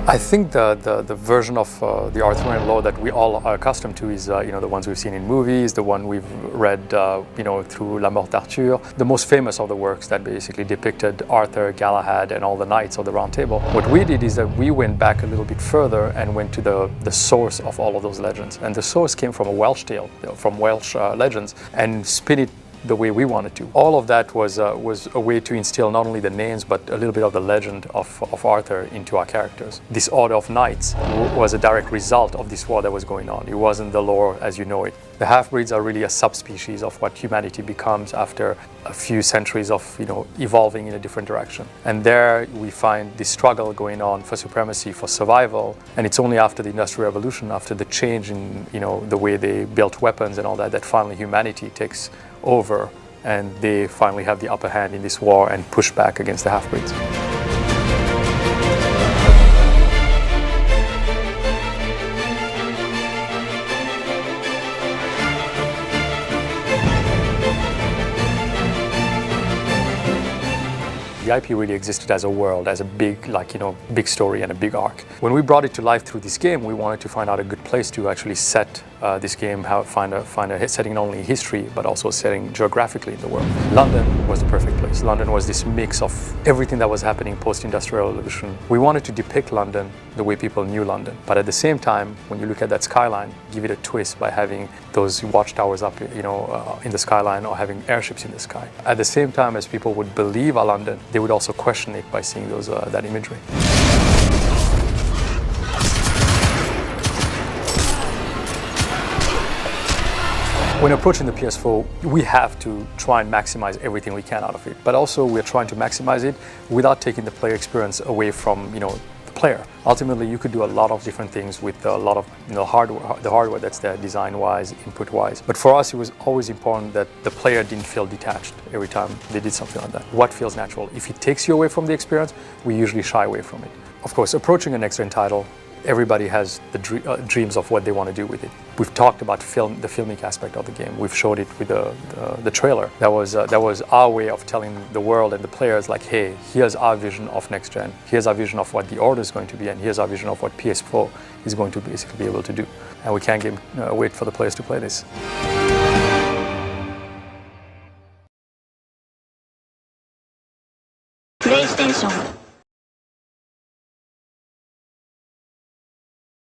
I think the version of the Arthurian lore that we all are accustomed to is the ones we've seen in movies, the one we've read through La Mort d'Arthur, the most famous of the works that basically depicted Arthur, Galahad, and all the knights of the Round Table. What we did is that we went back a little bit further and went to the source of all of those legends, and the source came from a Welsh tale, from Welsh legends, and spin it the way we wanted to. All of that was a way to instill not only the names but a little bit of the legend of Arthur into our characters. This order of knights was a direct result of this war that was going on. It wasn't the lore as you know it. The half-breeds are really a subspecies of what humanity becomes after a few centuries of evolving in a different direction. And there we find this struggle going on for supremacy, for survival, and it's only after the Industrial Revolution, after the change in the way they built weapons and all that, that finally humanity takes over and they finally have the upper hand in this war and push back against the half-breeds. The IP really existed as a world, as a big, big story and a big arc. When we brought it to life through this game, we wanted to find out a good place to actually set this game, find a setting not only in history, but also a setting geographically in the world. London was the perfect place. London was this mix of everything that was happening post-Industrial Revolution. We wanted to depict London the way people knew London, but at the same time, when you look at that skyline, give it a twist by having those watchtowers up, in the skyline, or having airships in the sky. At the same time as people would believe our London, they would also question it by seeing that imagery. When approaching the PS4, we have to try and maximize everything we can out of it, but also we're trying to maximize it without taking the player experience away from the player. Ultimately, you could do a lot of different things with a lot of the hardware that's there, design-wise, input-wise. But for us, it was always important that the player didn't feel detached every time they did something like that. What feels natural? If it takes you away from the experience, we usually shy away from it. Of course, approaching a next-gen title, everybody has the dreams of what they want to do with it. We've talked about the filmic aspect of the game. We've showed it with the trailer. That was our way of telling the world and the players, like, hey, here's our vision of next gen. Here's our vision of what the order is going to be, and here's our vision of what PS4 is going to basically be able to do. And we can't wait for the players to play this. PlayStation